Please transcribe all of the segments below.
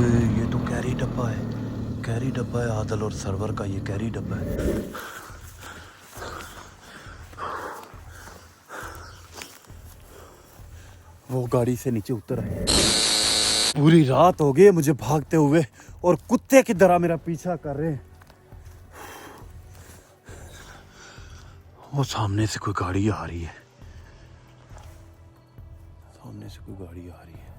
ओए ये तो कैरी डब्बा है, कैरी डब्बा है आदल और सरवर का, ये कैरी डब्बा है। वो गाड़ी से नीचे उतर आए। पूरी रात हो गई मुझे भागते हुए और कुत्ते की तरह मेरा पीछा कर रहे हैं। वो सामने से कोई गाड़ी आ रही है, सामने से कोई गाड़ी आ रही है।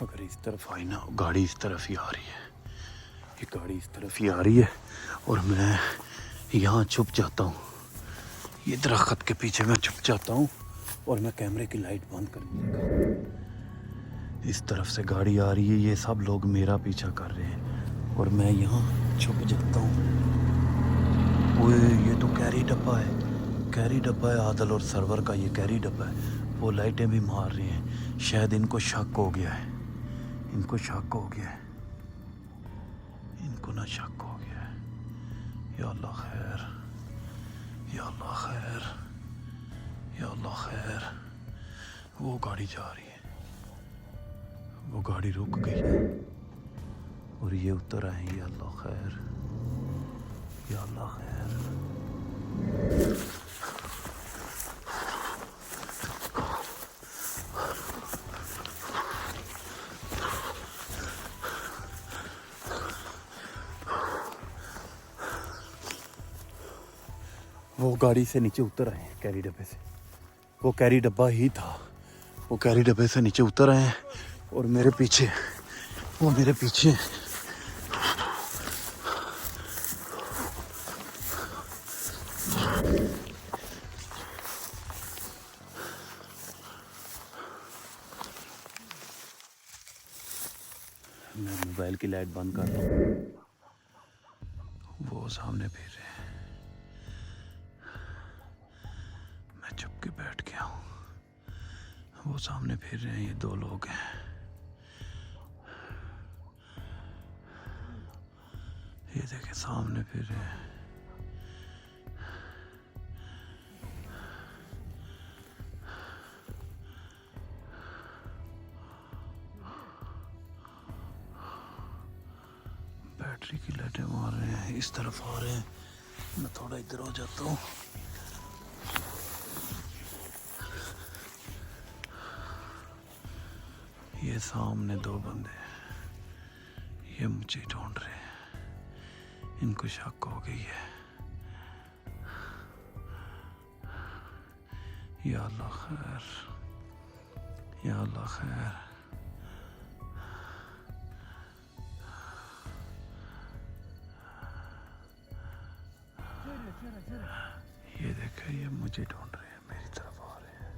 अगर इस तरफ आई ना, गाड़ी इस तरफ ही आ रही है, ये गाड़ी इस तरफ ही आ रही है और मैं यहाँ छुप जाता हूँ, ये दरख्त के पीछे मैं छुप जाता हूँ और मैं कैमरे की लाइट बंद कर दूँगा। इस तरफ से गाड़ी आ रही है, ये सब लोग मेरा पीछा कर रहे हैं और मैं यहाँ छुप जाता हूँ। ओए ये तो कैरी डब्बा है, कैरी डब्बा है आदल और सरवर का, ये कैरी डब्बा है। वो लाइटें भी मार रही हैं, शायद इनको शक हो गया है, इनको शक हो गया है, इनको ना शक हो गया है। या अल्लाह खैर, या अल्लाह खैर, या अल्लाह खैर। वो गाड़ी जा रही है, वो गाड़ी रुक गई है और ये उतर आए। या अल्लाह खैर, या अल्लाह खैर। वो गाड़ी से नीचे उतर आए हैं, कैरी डब्बे से, वो कैरी डब्बा ही था। वो कैरी डब्बे से नीचे उतर आए हैं और मेरे पीछे, वो मेरे पीछे। मैं मोबाइल की लाइट बंद कर रहा हूँ, वो सामने फिर रहे हैं। मैं चुप के बैठ गया हूँ, वो सामने फिर रहे हैं। ये दो लोग हैं, ये देखे सामने फिर रहे हैं। बैटरी की लाइटें मार रहे हैं, इस तरफ आ रहे हैं। मैं थोड़ा इधर हो जाता हूँ। ये सामने दो बंदे हैं, ये मुझे ढूंढ रहे हैं, इनको शक हो गई है। या अल्लाह खैर, या अल्लाह खैर। ये देखो, ये मुझे ढूंढ रहे हैं, मेरी तरफ आ रहे हैं।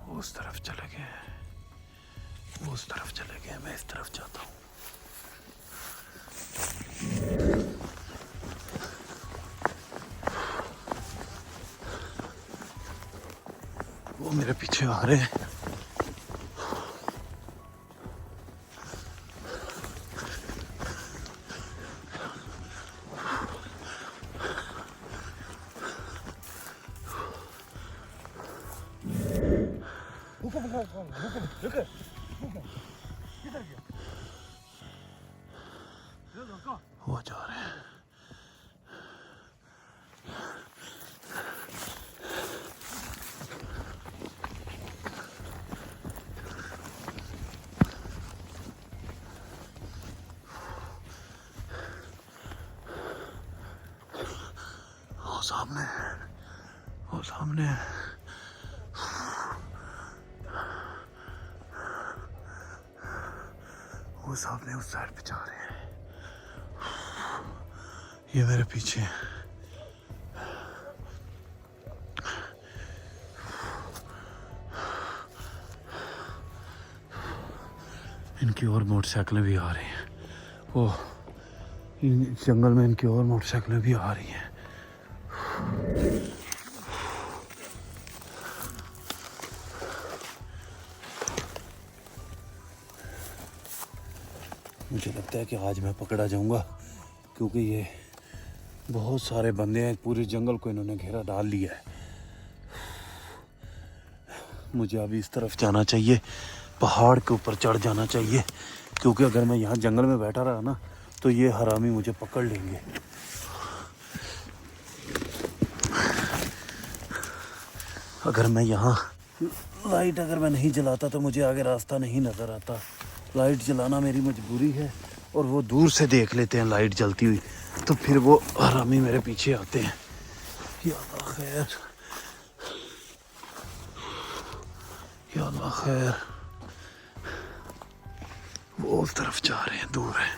वो उस तरफ चले गए, वो उस तरफ चले गए, मैं इस तरफ जाता हूँ। वो मेरे पीछे आ रहे हैं। वो जा रहे हैं। वो सामने, वो सामने। वो सामने उस साइड पे जा रहे हैं, ये मेरे पीछे। इनकी और मोटरसाइकिलें भी आ रही हैं, वो जंगल में इनकी और मोटरसाइकिलें भी आ रही हैं। मुझे लगता है कि आज मैं पकड़ा जाऊंगा, क्योंकि ये बहुत सारे बंदे हैं, पूरे जंगल को इन्होंने घेरा डाल लिया है। मुझे अभी इस तरफ जाना चाहिए, पहाड़ के ऊपर चढ़ जाना चाहिए, क्योंकि अगर मैं यहाँ जंगल में बैठा रहा ना तो ये हरामी मुझे पकड़ लेंगे। अगर मैं यहाँ लाइट अगर मैं नहीं जलाता तो मुझे आगे रास्ता नहीं नज़र आता। लाइट जलाना मेरी मजबूरी है, और वो दूर से देख लेते हैं लाइट जलती हुई, तो फिर वो हरामी मेरे पीछे आते हैं। या अल्लाह खैर, या अल्लाह खैर। वो उस तरफ जा रहे हैं, दूर है,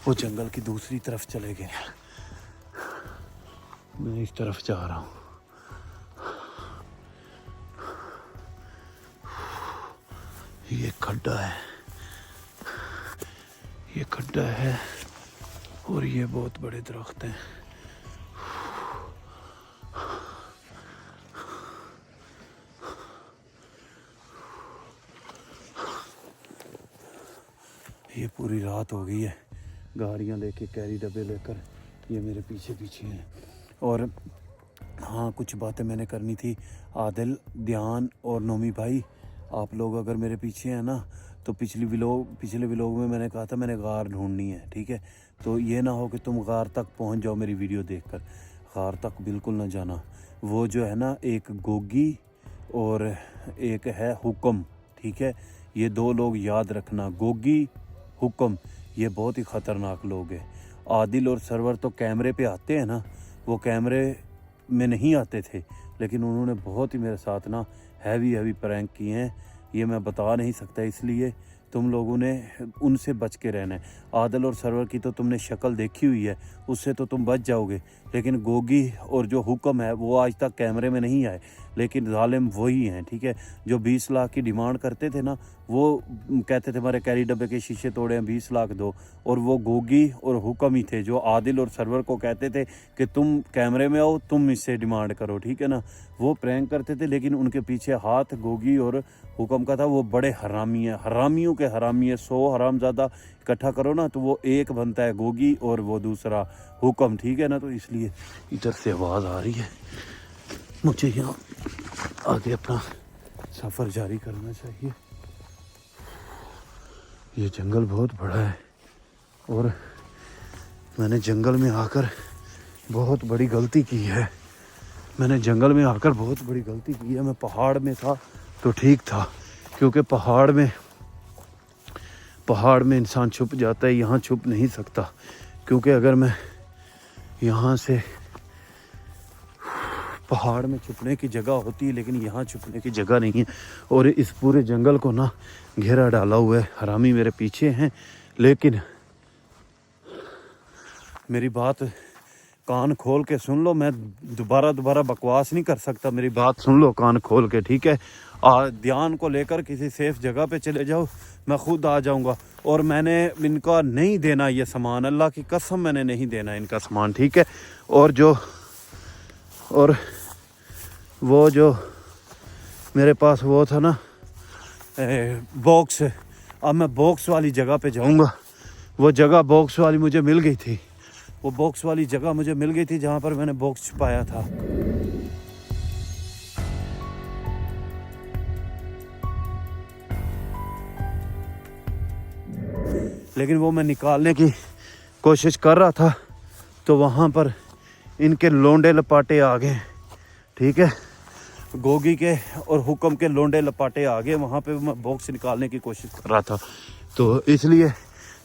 वो जंगल की दूसरी तरफ चले गए हैं। मैं इस तरफ जा रहा हूँ। ये खड्डा है, ये खड्डा है, और ये बहुत बड़े दरख्त हैं। ये पूरी रात हो गई है, गाड़ियाँ लेके, कैरी डब्बे लेकर ये मेरे पीछे पीछे हैं। और हाँ, कुछ बातें मैंने करनी थी। आदिल, ध्यान और नोमी भाई, आप लोग अगर मेरे पीछे हैं ना, तो पिछले व्लॉग में मैंने कहा था मैंने गार ढूंढनी है, ठीक है। तो ये ना हो कि तुम गार तक पहुंच जाओ मेरी वीडियो देखकर, गार तक बिल्कुल ना जाना। वो जो है ना, एक गोगी और एक है हुक्म, ठीक है। ये दो लोग याद रखना, गोगी, हुक्म, ये बहुत ही ख़तरनाक लोग हैं। आदिल और सरवर तो कैमरे पे आते हैं ना, वो कैमरे में नहीं आते थे, लेकिन उन्होंने बहुत ही मेरे साथ ना हैवी प्रैंक किए हैं। ये मैं बता नहीं सकता, इसलिए तुम लोगों ने उनसे बच के रहना है। आदिल और सरवर की तो तुमने शक्ल देखी हुई है, उससे तो तुम बच जाओगे। लेकिन गोगी और जो हुक्म है वो आज तक कैमरे में नहीं आए, लेकिन जालिम वही हैं, ठीक है। जो 20 लाख की डिमांड करते थे ना, वो कहते थे हमारे कैरी डब्बे के शीशे तोड़े हैं, 20 लाख दो। और वो गोगी और हुक्म ही थे जो आदिल और सरवर को कहते थे कि तुम कैमरे में आओ, तुम इससे डिमांड करो, ठीक है ना। वो प्रैंक करते थे, लेकिन उनके पीछे हाथ गोगी और हुक्म का था। वो बड़े हरामी हैं, हरामियों के हरामी है। 100 हरामज़ादा इकट्ठा करो ना तो वो एक बनता है, गोगी और वो दूसरा हुक्म, ठीक है ना। तो इसलिए इधर से आवाज़ आ रही है, मुझे यहाँ आगे अपना सफ़र जारी करना चाहिए। ये जंगल बहुत बड़ा है, और मैंने जंगल में आकर बहुत बड़ी गलती की है। मैंने जंगल में आकर बहुत बड़ी गलती की है। मैं पहाड़ में था तो ठीक था, क्योंकि पहाड़ में इंसान छुप जाता है, यहाँ छुप नहीं सकता। क्योंकि अगर मैं यहाँ से, पहाड़ में छुपने की जगह होती है, लेकिन यहाँ छुपने की जगह नहीं है। और इस पूरे जंगल को ना घेरा डाला हुआ है, हरामी मेरे पीछे हैं। लेकिन मेरी बात कान खोल के सुन लो, मैं दोबारा बकवास नहीं कर सकता, मेरी बात सुन लो कान खोल के, ठीक है। ध्यान को लेकर किसी सेफ जगह पे चले जाओ, मैं खुद आ जाऊंगा। और मैंने इनका नहीं देना ये सामान, अल्लाह की कसम मैंने नहीं देना इनका सामान, ठीक है। और वो जो मेरे पास वो था ना बॉक्स, अब मैं बॉक्स वाली जगह पे जाऊंगा। वो जगह बॉक्स वाली मुझे मिल गई थी, वो बॉक्स वाली जगह मुझे मिल गई थी जहाँ पर मैंने बॉक्स छुपाया था। लेकिन वो मैं निकालने की कोशिश कर रहा था, तो वहाँ पर इनके लोंडे लपाटे आ गए, ठीक है। गोगी के और हुक्म के लोंडे लपाटे आ गए। वहाँ पे मैं बॉक्स निकालने की कोशिश कर रहा था, तो इसलिए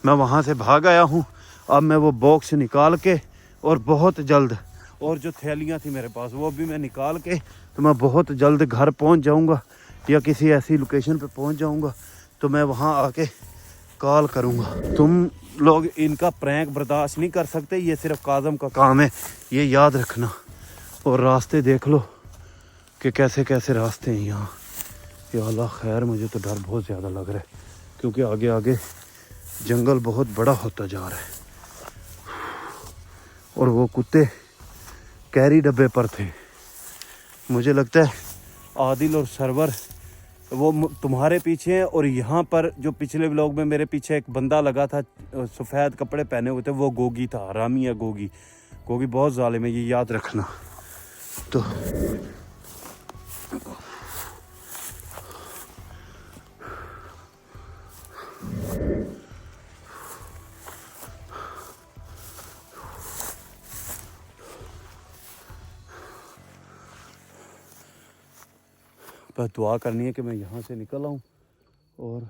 मैं वहाँ से भाग आया हूँ। अब मैं वो बॉक्स निकाल के, और बहुत जल्द, और जो थैलियाँ थी मेरे पास वो भी मैं निकाल के, तो मैं बहुत जल्द घर पहुँच जाऊँगा, या किसी ऐसी लोकेशन पे पहुँच जाऊँगा, तो मैं वहाँ आके कॉल करूँगा। तुम लोग इनका प्रैंक बर्दाश्त नहीं कर सकते, ये सिर्फ काज़म का काम है, ये याद रखना। और रास्ते देख लो कि कैसे कैसे रास्ते हैं यहाँ। या अल्लाह खैर, मुझे तो डर बहुत ज़्यादा लग रहा है, क्योंकि आगे आगे जंगल बहुत बड़ा होता जा रहा है। और वो कुत्ते कैरी डब्बे पर थे। मुझे लगता है आदिल और सरवर वो तुम्हारे पीछे हैं। और यहाँ पर जो पिछले व्लॉग में मेरे पीछे एक बंदा लगा था सफ़ेद कपड़े पहने हुए थे, वो गोगी था, हरामी है गोगी। गोगी बहुत जालिम है, ये याद रखना। तो बस दुआ करनी है कि मैं यहाँ से निकल आऊँ और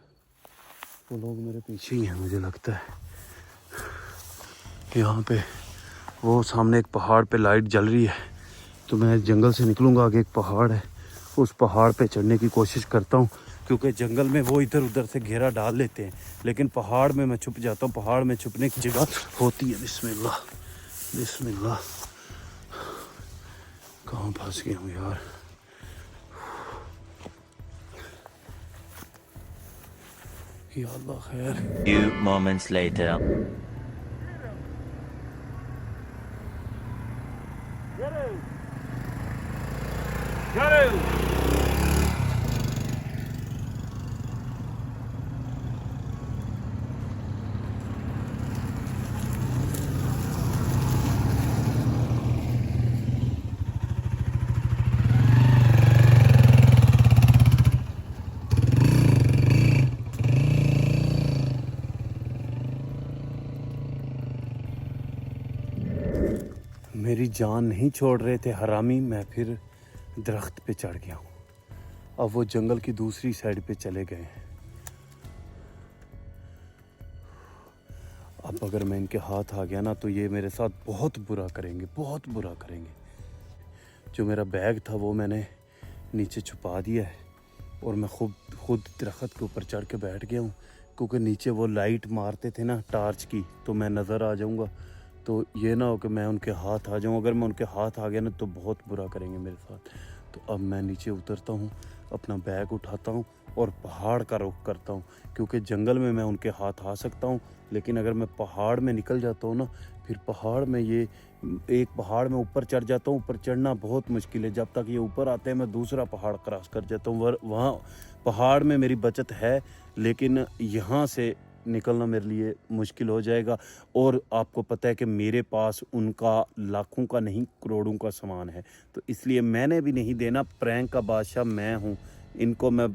वो लोग मेरे पीछे ही हैं। मुझे लगता है यहाँ पे वो सामने एक पहाड़ पे लाइट जल रही है, तो मैं जंगल से निकलूँगा। आगे एक पहाड़ है, उस पहाड़ पे चढ़ने की कोशिश करता हूँ, क्योंकि जंगल में वो इधर उधर से घेरा डाल लेते हैं, लेकिन पहाड़ में मैं छुप जाता हूँ। पहाड़ में छुपने की जगह होती है। बिस्मिल्लाह बिस्मिल्लाह। कहाँ फंस गया हूँ यार। या अल्लाह खैर। Few moments later. मेरी जान नहीं छोड़ रहे थे हरामी, मैं फिर दरख्त पे चढ़ गया हूँ। अब वो जंगल की दूसरी साइड पे चले गए हैं। अब अगर मैं इनके हाथ आ गया ना, तो ये मेरे साथ बहुत बुरा करेंगे, बहुत बुरा करेंगे। जो मेरा बैग था वो मैंने नीचे छुपा दिया है, और मैं खुद दरख्त के ऊपर चढ़ के बैठ गया हूँ, क्योंकि नीचे वो लाइट मारते थे ना टार्च की, तो मैं नज़र आ जाऊँगा। तो ये ना हो कि मैं उनके हाथ आ जाऊँ। अगर मैं उनके हाथ आ गया ना, तो बहुत बुरा करेंगे मेरे साथ। तो अब मैं नीचे उतरता हूँ, अपना बैग उठाता हूँ और पहाड़ का रुख करता हूँ, क्योंकि जंगल में मैं उनके हाथ आ सकता हूँ, लेकिन अगर मैं पहाड़ में निकल जाता हूँ ना, फिर पहाड़ में ये एक पहाड़ में ऊपर चढ़ जाता हूँ। ऊपर चढ़ना बहुत मुश्किल है, जब तक ये ऊपर आते हैं मैं दूसरा पहाड़ क्रॉस कर जाता हूँ। वहाँ पहाड़ में मेरी बचत है, लेकिन यहाँ से निकलना मेरे लिए मुश्किल हो जाएगा। और आपको पता है कि मेरे पास उनका लाखों का नहीं करोड़ों का सामान है, तो इसलिए मैंने भी नहीं देना। प्रैंक का बादशाह मैं हूँ, इनको मैं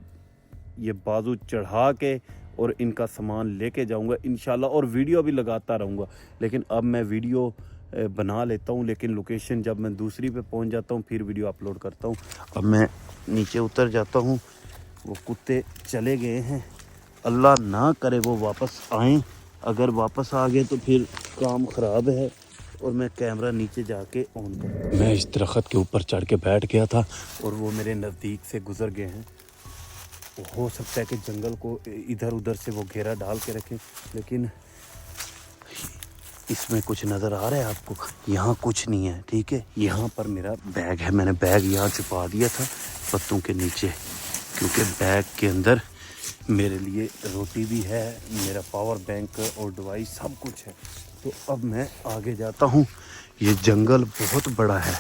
ये बाजू चढ़ा के और इनका सामान लेके जाऊंगा इंशाल्लाह, और वीडियो भी लगाता रहूँगा। लेकिन अब मैं वीडियो बना लेता हूँ, लेकिन लोकेशन जब मैं दूसरी पे पहुँच जाता हूँ फिर वीडियो अपलोड करता हूँ। अब मैं नीचे उतर जाता हूँ। वो कुत्ते चले गए हैं, अल्लाह ना करे वो वापस आएँ। अगर वापस आ गए तो फिर काम ख़राब है, और मैं कैमरा नीचे जाके ऑन कर। मैं इस दरख्त के ऊपर चढ़ के बैठ गया था, और वो मेरे नज़दीक से गुज़र गए हैं। हो सकता है कि जंगल को इधर उधर से वो घेरा डाल के रखें, लेकिन इसमें कुछ नज़र आ रहा है आपको? यहाँ कुछ नहीं है, ठीक है। यहाँ पर मेरा बैग है, मैंने बैग यहाँ छुपा दिया था पत्तों के नीचे, क्योंकि बैग के अंदर मेरे लिए रोटी भी है, मेरा पावर बैंक और दवाई सब कुछ है। तो अब मैं आगे जाता हूँ। ये जंगल बहुत बड़ा है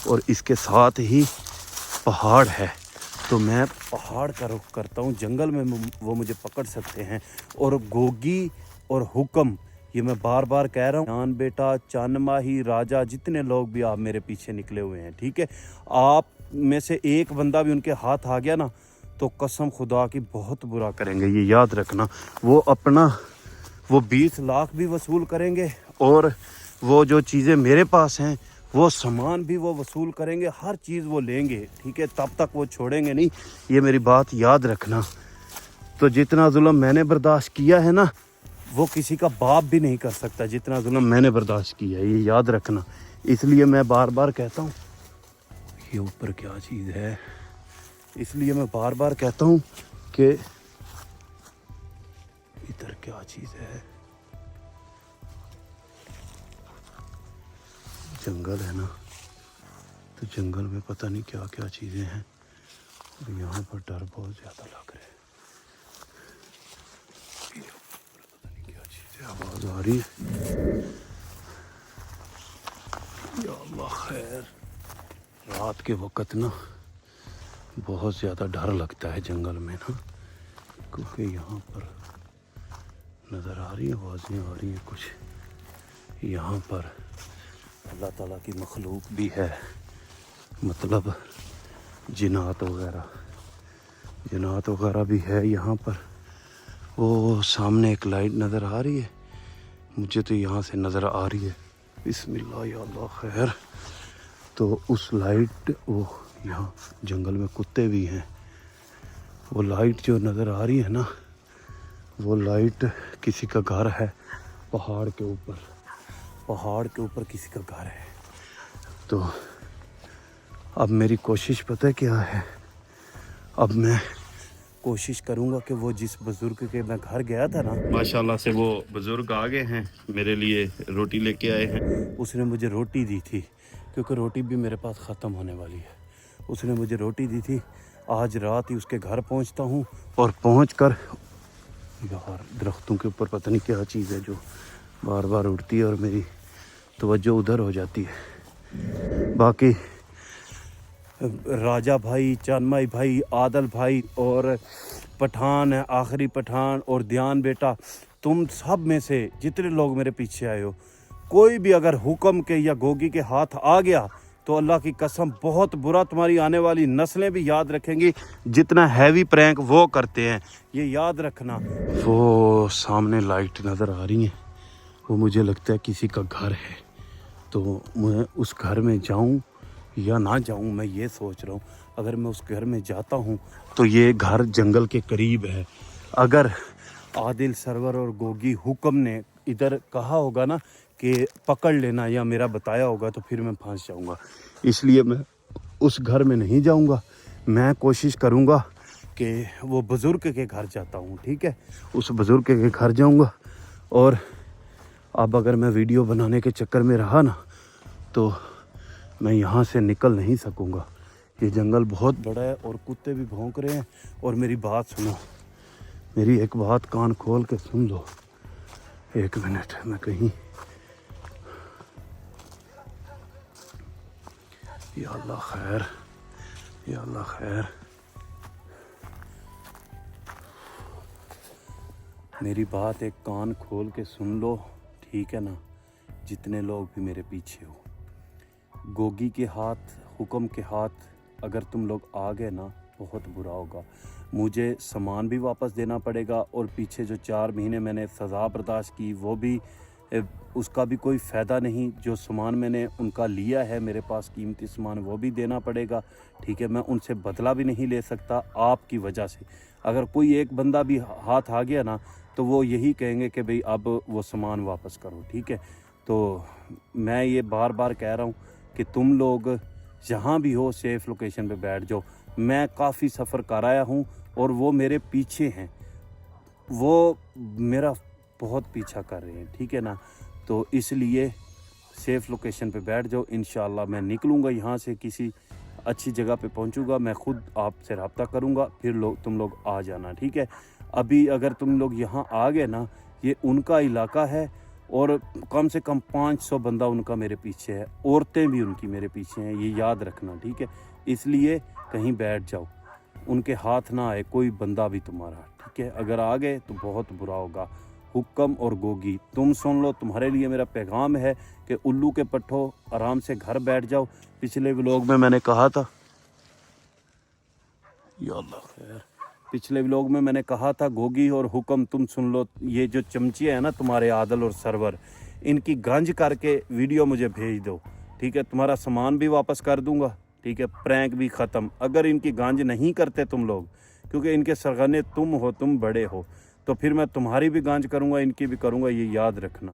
और इसके साथ ही पहाड़ है, तो मैं पहाड़ का रुख करता हूँ। जंगल में वो मुझे पकड़ सकते हैं। और गोगी और हुक्म, ये मैं बार बार कह रहा हूँ, जान बेटा, चांदमाही, राजा, जितने लोग भी आप मेरे पीछे निकले हुए हैं, ठीक है, आप में से एक बंदा भी उनके हाथ आ गया ना, तो कसम खुदा की बहुत बुरा करेंगे, ये याद रखना। वो 20 लाख भी वसूल करेंगे, और वो जो चीज़ें मेरे पास हैं वो सामान भी वो वसूल करेंगे, हर चीज़ वो लेंगे, ठीक है। तब तक वो छोड़ेंगे नहीं, ये मेरी बात याद रखना। तो जितना जुल्म मैंने बर्दाश्त किया है ना, वो किसी का बाप भी नहीं कर सकता जितना जुल्म मैंने बर्दाश्त किया है, ये याद रखना। इसलिए मैं बार बार कहता हूँ, ये ऊपर क्या चीज़ है, इसलिए मैं बार बार कहता हूँ कि इधर क्या चीज़ है। जंगल है ना, तो जंगल में पता नहीं क्या क्या चीज़ें हैं, और यहाँ पर डर बहुत ज़्यादा लग रहा है। पता नहीं क्या चीज़ है, आवाज़ आ रही है। या अल्लाह खैर, रात के वक्त ना बहुत ज़्यादा डर लगता है जंगल में ना, क्योंकि यहाँ पर नज़र आ रही है, आवाज़ें आ रही हैं कुछ। यहाँ पर अल्लाह ताला की मखलूक भी है, मतलब जिन्नात वगैरह भी है यहाँ पर। वो सामने एक लाइट नज़र आ रही है, मुझे तो यहाँ से नज़र आ रही है। बिस्मिल्लाह या अल्लाह खैर। तो उस लाइट, वो यहाँ जंगल में कुत्ते भी हैं, वो लाइट जो नज़र आ रही है ना, वो लाइट किसी का घर है पहाड़ के ऊपर किसी का घर है। तो अब मेरी कोशिश पता है क्या है, अब मैं कोशिश करूँगा कि वो जिस बुज़ुर्ग के मैं घर गया था ना, माशाल्लाह से वो बुज़ुर्ग आ गए हैं, मेरे लिए रोटी लेके आए हैं। उसने मुझे रोटी दी थी, क्योंकि रोटी भी मेरे पास ख़त्म होने वाली है। उसने मुझे रोटी दी थी। आज रात ही उसके घर पहुंचता हूं, और पहुंचकर यार दरख्तों के ऊपर पता नहीं क्या चीज़ है जो बार बार उड़ती है और मेरी तवज्जो उधर हो जाती है। बाकी राजा भाई, चांदमाई भाई, आदल भाई और पठान है, आखिरी पठान और ध्यान बेटा, तुम सब में से जितने लोग मेरे पीछे आए हो, कोई भी अगर हुक्म के या गोगी के हाथ आ गया तो अल्लाह की कसम बहुत बुरा तुम्हारी आने वाली नस्लें भी याद रखेंगी। जितना हैवी प्रैंक वो करते हैं, ये याद रखना। वो सामने लाइट नज़र आ रही है, वो मुझे लगता है किसी का घर है। तो मैं उस घर में जाऊं या ना जाऊं, मैं ये सोच रहा हूं। अगर मैं उस घर में जाता हूं तो ये घर जंगल के करीब है। अगर आदिल, सरवर और गोगी हुक्म ने इधर कहा होगा ना कि पकड़ लेना या मेरा बताया होगा, तो फिर मैं फंस जाऊंगा। इसलिए मैं उस घर में नहीं जाऊंगा। मैं कोशिश करूंगा कि वो बुज़ुर्ग के घर जाता हूं, ठीक है, उस बुज़ुर्ग के घर जाऊंगा। और अब अगर मैं वीडियो बनाने के चक्कर में रहा ना, तो मैं यहाँ से निकल नहीं सकूंगा। ये जंगल बहुत बड़ा है और कुत्ते भी भौंक रहे हैं। और मेरी बात सुनो, मेरी एक बात कान खोल के सुन लो। एक मिनट, मैं कहीं, या अल्लाह खैर, या अल्लाह खैर। मेरी बात एक कान खोल के सुन लो, ठीक है ना, जितने लोग भी मेरे पीछे हो। गोगी के हाथ, हुक्म के हाथ अगर तुम लोग आ गए ना, बहुत बुरा होगा। मुझे सामान भी वापस देना पड़ेगा, और पीछे जो 4 महीने मैंने सज़ा बर्दाश्त की, वो भी उसका भी कोई फ़ायदा नहीं। जो सामान मैंने उनका लिया है, मेरे पास कीमती सामान, वो भी देना पड़ेगा, ठीक है। मैं उनसे बदला भी नहीं ले सकता आपकी वजह से। अगर कोई एक बंदा भी हाथ आ गया ना, तो वो यही कहेंगे कि भाई अब वो सामान वापस करो, ठीक है। तो मैं ये बार बार कह रहा हूँ कि तुम लोग जहाँ भी हो सेफ़ लोकेशन पे बैठ जाओ। मैं काफ़ी सफ़र कर आया हूँ और वो मेरे पीछे हैं, वो मेरा बहुत पीछा कर रहे हैं, ठीक है ना। तो इसलिए सेफ़ लोकेशन पे बैठ जाओ। इंशाल्लाह मैं निकलूँगा यहाँ से, किसी अच्छी जगह पे पहुँचूँगा, मैं ख़ुद आपसे रब्ता करूँगा, फिर तुम लोग आ जाना, ठीक है। अभी अगर तुम लोग यहाँ आ गए ना, ये उनका इलाका है और कम से कम 500 बंदा उनका मेरे पीछे है, औरतें भी उनकी मेरे पीछे हैं, ये याद रखना, ठीक है। इसलिए कहीं बैठ जाओ, उनके हाथ ना आए कोई बंदा भी तुम्हारा, ठीक है। अगर आ गए तो बहुत बुरा होगा। हुक्म और गोगी तुम सुन लो, तुम्हारे लिए मेरा पैगाम है कि उल्लू के पट्ठो आराम से घर बैठ जाओ। पिछले व्लॉग में मैंने कहा था, या अल्लाह खैर, पिछले व्लॉग में मैंने कहा था गोगी और हुक्म तुम सुन लो। ये जो चमचिया है ना तुम्हारे आदल और सरवर, इनकी गंज करके वीडियो मुझे भेज दो, ठीक है। तुम्हारा सामान भी वापस कर दूंगा, ठीक है। प्रैंक भी ख़त्म। अगर इनकी गंज नहीं करते तुम लोग, क्योंकि इनके सरगने तुम हो, तुम बड़े हो, तो फिर मैं तुम्हारी भी गंज करूँगा, इनकी भी करूँगा, ये याद रखना।